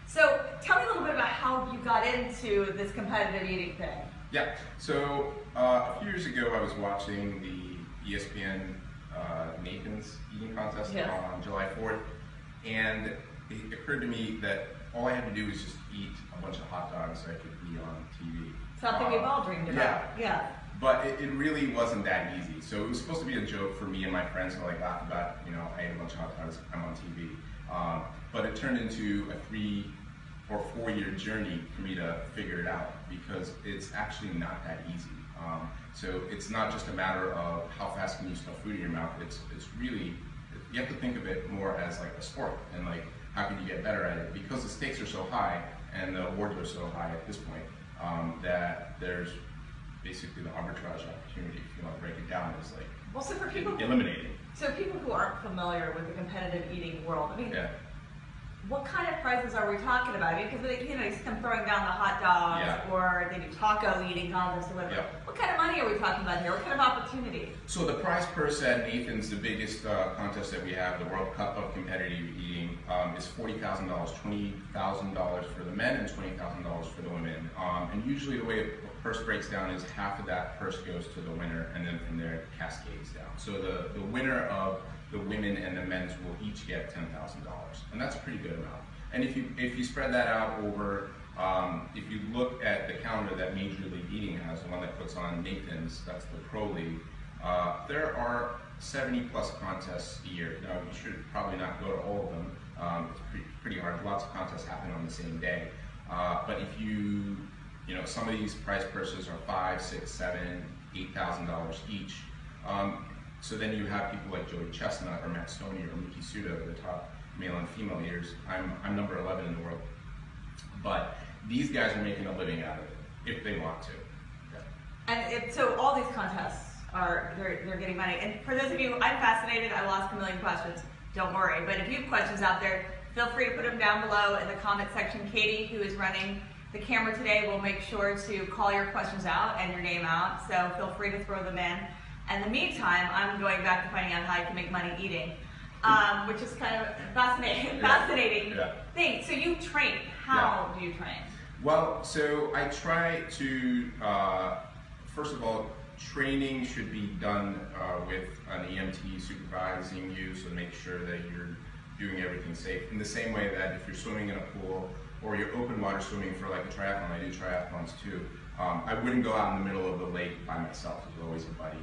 So tell me a little bit about how you got into this competitive eating thing. Yeah, so a few years ago I was watching the ESPN Nathan's eating contest on July 4th, and it occurred to me that all I had to do was just eat a bunch of hot dogs so I could be on TV. Something we've all dreamed about. Yeah. But it really wasn't that easy. So it was supposed to be a joke for me and my friends to like laugh about, you know, I ate a bunch of hot dogs, I'm on TV. But it turned into a 3 or 4 year journey for me to figure it out, because it's actually not that easy. So it's not just a matter of how fast can you stuff food in your mouth. It's really, you have to think of it more as like a sport, and like how can you get better at it, because the stakes are so high and the awards are so high at this point that there's basically the arbitrage opportunity, if you want to break it down, is like, well, so for people eliminating. So people who aren't familiar with the competitive eating world, I mean, what kind of prizes are we talking about? I mean, because you know, you see them throwing down the hot dogs, or they do taco eating contests or whatever. What kind of money are we talking about here? What kind of opportunity? So the prize purse at Nathan's, the biggest contest that we have, the World Cup of Competitive Eating, is $40,000, $20,000 for the men and $20,000 for the women. And usually the way a purse breaks down is half of that purse goes to the winner, and then from there it cascades down. So the winner of the women and the men's will each get $10,000, and that's a pretty good amount. And if you spread that out over, if you look at the calendar that Major League Eating has, the one that puts on Nathan's, that's the Pro League, there are 70 plus contests a year. Now you should probably not go to all of them. It's pretty hard. Lots of contests happen on the same day. But if you know, some of these prize purses are $5,000, $6,000, $7,000, $8,000 each. So then you have people like Joey Chestnut or Matt Stoney or Miki Suda, the top male and female eaters. I'm number 11 in the world. But these guys are making a living out of it, if they want to. And so all these contests are, they're getting money. And for those of you, I'm fascinated, I lost a million questions, don't worry. But if you have questions out there, feel free to put them down below in the comment section. Katie, who is running the camera today, will make sure to call your questions out and your name out. So feel free to throw them in. In the meantime, I'm going back to finding out how you can make money eating, which is kind of fascinating thing. So you train. How do you train? Well, so I try to, first of all, training should be done with an EMT supervising you, so make sure that you're doing everything safe. In the same way that if you're swimming in a pool or you're open water swimming for like a triathlon, I do triathlons too, I wouldn't go out in the middle of the lake by myself. There's always a buddy.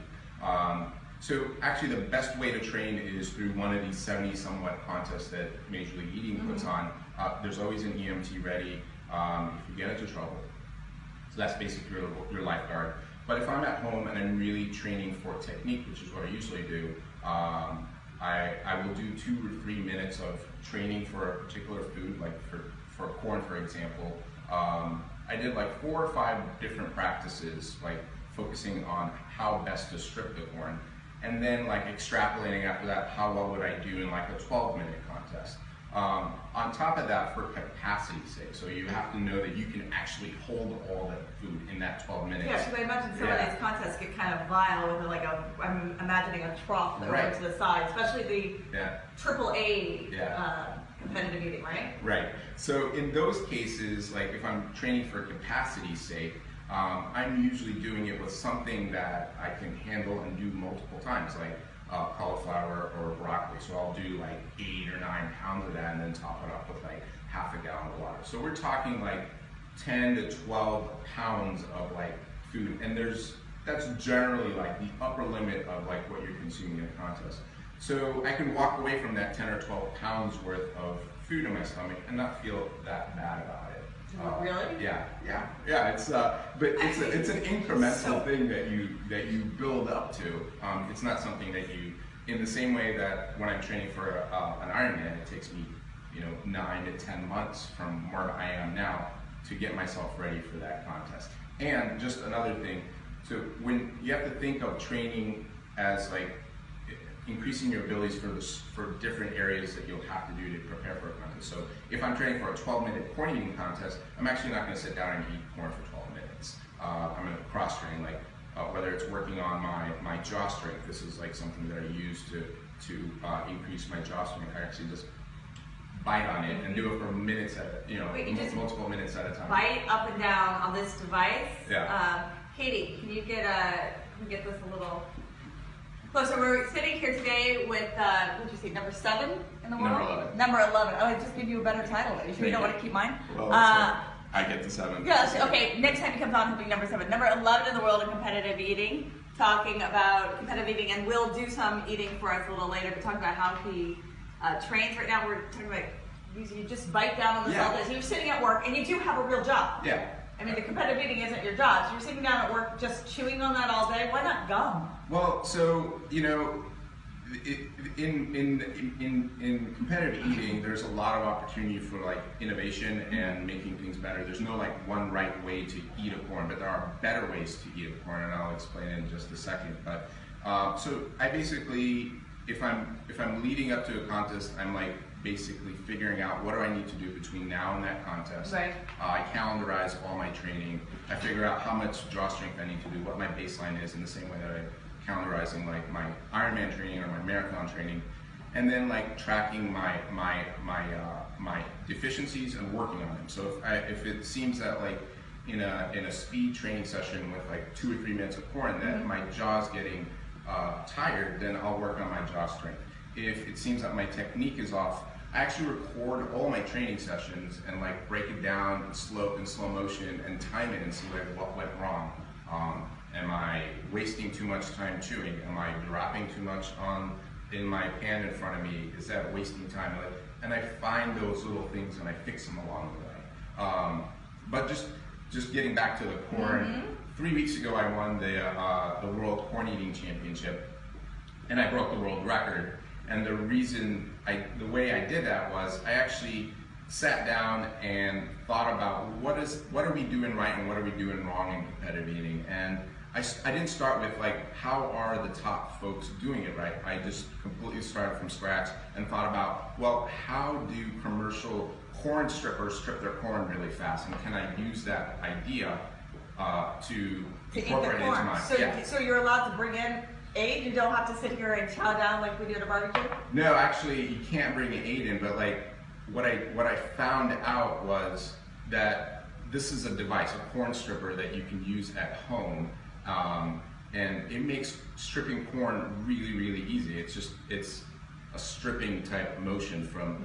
So actually the best way to train is through one of these 70 somewhat contests that Major League Eating puts on. There's always an EMT ready if you get into trouble. So that's basically your lifeguard. But if I'm at home and I'm really training for technique, which is what I usually do, I will do 2 or 3 minutes of training for a particular food, like for corn, for example. I did like 4 or 5 different practices, like focusing on how best to strip the corn, and then like extrapolating after that, how well would I do in like a 12-minute contest. On top of that, for capacity's sake, so you have to know that you can actually hold all the food in that 12 minutes. Yeah, because I imagine some of these contests get kind of vile with like I'm imagining a trough that goes to the side, especially the AAA competitive eating, right? Right. So in those cases, like if I'm training for capacity's sake, I'm usually doing it with something that I can handle and do multiple times, like cauliflower or broccoli. So I'll do like 8 or 9 pounds of that and then top it up with like half a gallon of water. So we're talking like 10 to 12 pounds of like food, and that's generally like the upper limit of like what you're consuming in a contest. So I can walk away from that 10 or 12 pounds worth of food in my stomach and not feel that bad about it. Really? Yeah. It's but it's an incremental thing that you build up to. It's not something that you, in the same way that when I'm training for an Ironman, it takes me 9 to 10 months from where I am now to get myself ready for that contest. And just another thing, so when you have to think of training as like increasing your abilities for different areas that you'll have to do to prepare for a contest. So if I'm training for a 12-minute corn eating contest, I'm actually not going to sit down and eat corn for 12 minutes. I'm going to cross train, like whether it's working on my jaw strength. This is like something that I use to increase my jaw strength. I actually just bite on it and do it for minutes at multiple minutes at a time. Bite up and down on this device. Yeah. Katie, can you get this a little closer? We're sitting here today with what did you say, number 7 in the world? Number 11. Number 11. Oh, I just gave you a better title. Are you sure you don't want to keep mine? Well, I get the 7. Yes. Okay. Next time he comes on, he'll be number 7. Number 11 in the world of competitive eating. Talking about competitive eating, and we'll do some eating for us a little later. But talking about how he trains right now. We're talking about you just bite down on the salt. So you're sitting at work, and you do have a real job. Yeah. I mean, the competitive eating isn't your job. So you're sitting down at work just chewing on that all day. Why not gum? Well, so in competitive eating, there's a lot of opportunity for like innovation and making things better. There's no like one right way to eat a corn, but there are better ways to eat a corn, and I'll explain it in just a second. But so I basically, if I'm leading up to a contest, I'm like basically figuring out what do I need to do between now and that contest. Right. I calendarize all my training. I figure out how much jaw strength I need to do, what my baseline is, in the same way that I'm calendarizing like my Ironman training or my marathon training, and then like tracking my deficiencies and working on them. So if it seems that like in a speed training session with like 2 or 3 minutes of corn that my jaw's getting tired, then I'll work on my jaw strength. If it seems that my technique is off, I actually record all my training sessions and like break it down in slow motion and time it and see like what went wrong. Am I wasting too much time chewing? Am I dropping too much in my pan in front of me? Is that wasting time? And I find those little things and I fix them along the way. But just getting back to the corn, 3 weeks ago I won the World Corn Eating Championship, and I broke the world record. And the way I did that was I actually sat down and thought about what are we doing right and what are we doing wrong in competitive eating. And I didn't start with like, how are the top folks doing it right? I just completely started from scratch and thought about, well, how do commercial corn strippers strip their corn really fast? And can I use that idea to incorporate it into mine? So you're allowed to bring in aid? You don't have to sit here and chow down like we do at a barbecue? No, actually, you can't bring an aid in, but like what I found out was that this is a device, a corn stripper that you can use at home, and it makes stripping corn really, really easy. It's a stripping type motion from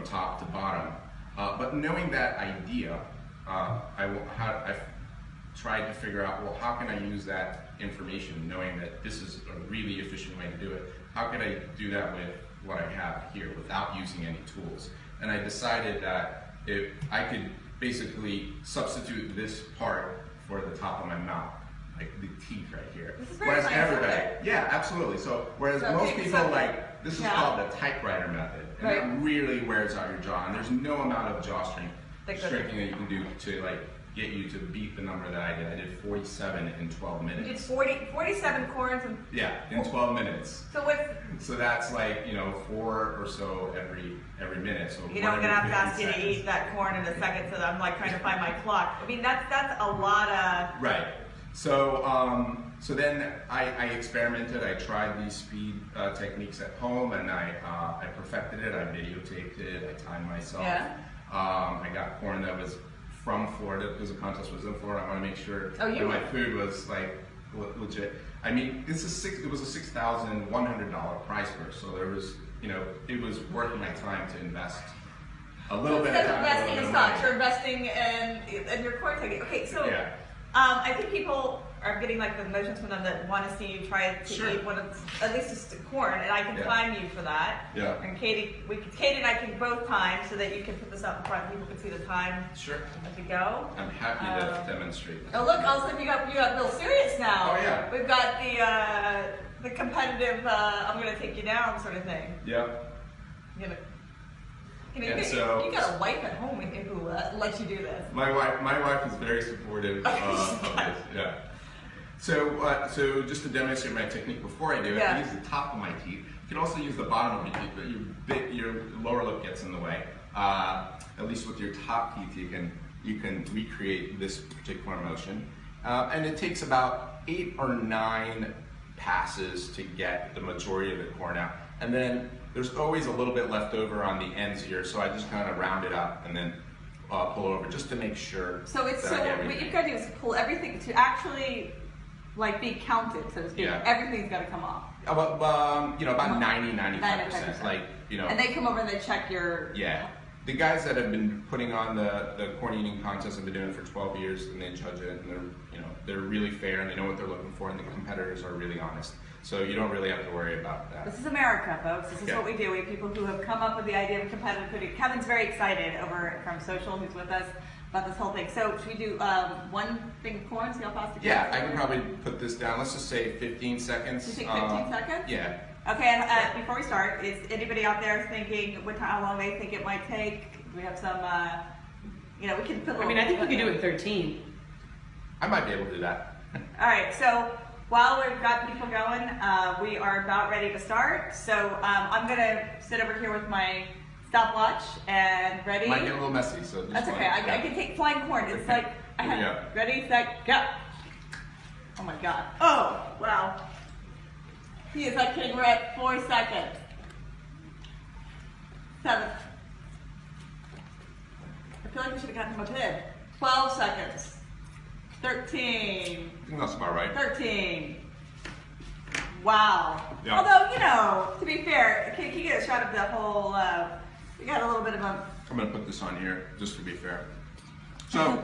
top to bottom. But knowing that idea, I've tried to figure out, well, how can I use that information, knowing that this is a really efficient way to do it? How can I do that with what I have here without using any tools? And I decided that if I could basically substitute this part for the top of my mouth, like the teeth right here. This is very scientific. Yeah, absolutely. So whereas most people like, this is called the typewriter method, and that really wears out your jaw, and there's no amount of jaw strengthening that you can do to like get you to beat the number that I did. I did 47 in 12 minutes. You did 47 corns in 12 minutes. So that's like 4 or so every minute. So I'm gonna have to ask you to eat that corn in a second, so that I'm like trying to find my clock. I mean that's a lot of So then I experimented. I tried these speed techniques at home, and I perfected it. I videotaped it. I timed myself. Yeah. I got corn that was from Florida because the contest was in Florida. I want to make sure that my food was like legit. I mean, it was a $6,100 prize purse, so there was, it was worth my time to invest a little bit of time. Investing in stocks, you're investing in your corn technique. Okay, so I think people are getting like the notions from them that want to see you try to eat one of at least just corn, and I can time you for that. Yeah. And Katie and I can both time so that you can put this up in front and people can see the time as you go. I'm happy to demonstrate. Oh look, all of a sudden you got real serious now. Oh yeah. We've got the competitive I'm gonna take you down sort of thing. Yep. You got a wife at home who lets you do this. My wife is very supportive of this. Yeah. So just to demonstrate my technique before I do it, I use the top of my teeth. You can also use the bottom of your teeth, but your lower lip gets in the way. At least with your top teeth, you can recreate this particular motion, and it takes about 8 or 9 passes to get the majority of the corn out. And then there's always a little bit left over on the ends here, so I just kind of round it up and then pull over just to make sure. So it's so what you've got to do is pull everything to actually like be counted, so to speak. Yeah. Everything's got to come off. About 90-95%. Like, And they come over and they check your. Yeah. The guys that have been putting on the corn eating contest have been doing it for 12 years, and they judge it, and they're really fair, and they know what they're looking for, and the competitors are really honest. So you don't really have to worry about that. This is America, folks. This is what we do. We have people who have come up with the idea of competitive food. Kevin's very excited over from Social, who's with us, about this whole thing. So should we do one thing of corn, see how fast it goes? Yeah, I can probably put this down. Let's just say 15 seconds. You take 15 seconds? Yeah. Okay, and before we start, is anybody out there thinking how long they think it might take? Do we have some, we can put a little. I think we could do it 13. I might be able to do that. All right, so while we've got people going, we are about ready to start. So I'm going to sit over here with my stopwatch and ready. Might get a little messy, so just that's okay. I can take flying corn. It's like ready, set, go. Oh my God! Oh wow! He is like kidding. We're at 4 seconds. 7. I feel like we should have gotten him a pin. 12 seconds. 13. I think that's about right. 13. Wow. Yeah. Although, to be fair, can you get a shot of the whole, we got a little bit of a... I'm going to put this on here, just to be fair. So,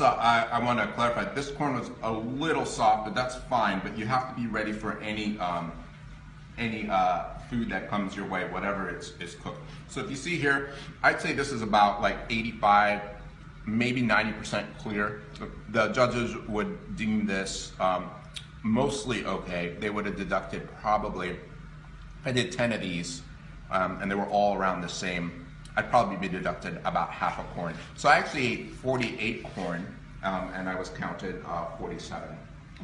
I want to clarify, this corn was a little soft, but that's fine, but you have to be ready for any food that comes your way, whatever it's cooked. So if you see here, I'd say this is about like 85, maybe 90% clear. The judges would deem this mostly okay. They would have deducted probably, I did 10 of these, and they were all around the same. I'd probably be deducted about half a corn. So I actually ate 48 corn, and I was counted 47.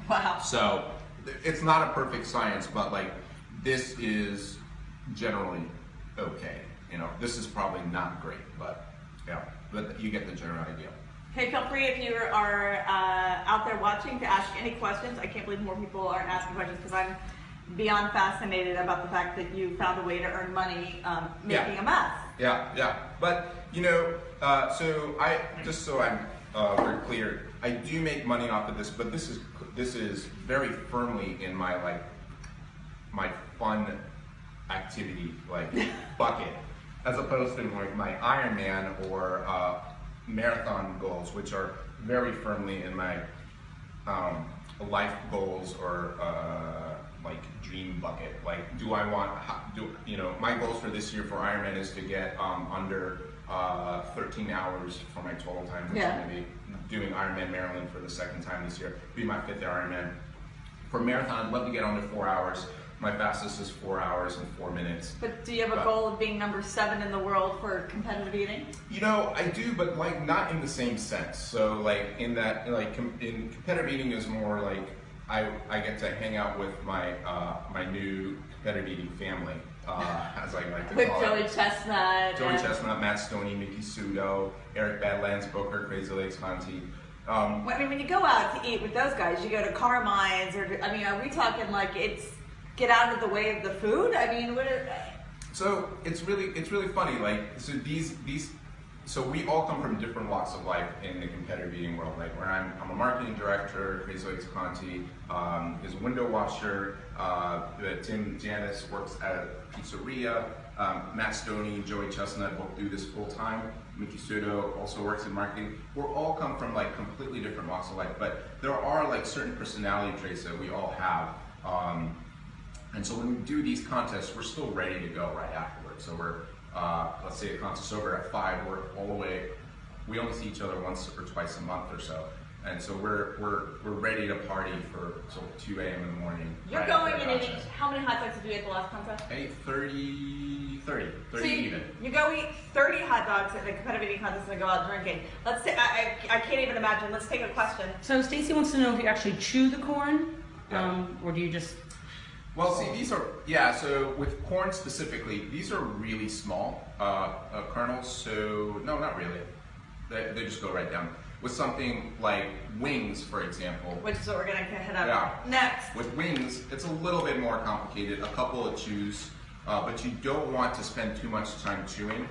Wow. So it's not a perfect science, but like this is generally okay. This is probably not great, but yeah, but you get the general idea. Okay, feel free if you are out there watching to ask any questions. I can't believe more people aren't asking questions because I'm beyond fascinated about the fact that you found a way to earn money making a mess. Yeah. But so I'm very clear. I do make money off of this, but this is very firmly in my my fun activity bucket, as opposed to like my Ironman or marathon goals, which are very firmly in my life goals or dream bucket. Like, do I want my goals for this year for Ironman is to get under 13 hours for my total time. I'm going to be doing Ironman Maryland for the 2nd time this year. It'll be my 5th Ironman. For marathon, I'd love to get under 4 hours. My fastest is 4 hours and 4 minutes. But do you have a goal of being number 7 in the world for competitive eating? I do, but not in the same sense. So in that, in competitive eating is more like I get to hang out with my my new competitive eating family, as I like to call it. With Joey Chestnut. Joey Chestnut, Matt Stoney, Mickey Sudo, Eric Badlands, Booker, Crazy Legs Conti. When you go out to eat with those guys, you go to Carmine's, or are we talking it's get out of the way of the food? So it's really funny. So we all come from different walks of life in the competitive eating world. Where I'm a marketing director, Crazy Legs Conti is a window washer. Tim Janis works at a pizzeria. Matt Stoney, Joey Chestnut both do this full time. Mickey Sudo also works in marketing. We're all come from completely different walks of life, but there are certain personality traits that we all have. And so when we do these contests, we're still ready to go right afterwards. So we're, let's say a contest's over at 5, we're all the way, we only see each other once or twice a month or so. And so we're ready to party till 2 a.m. in the morning. You're going and eating, how many hot dogs did you eat at the last contest? I ate 30 so even. You go eat 30 hot dogs at a competitive eating contest and then go out drinking. Let's say, I can't even imagine. Let's take a question. So Stacy wants to know if you actually chew the corn, or do you just... Well, see, these are, so with corn specifically, these are really small kernels, so, no, not really. They just go right down. With something like wings, for example. Which is what we're going to head up next. With wings, it's a little bit more complicated. A couple of chews, but you don't want to spend too much time chewing.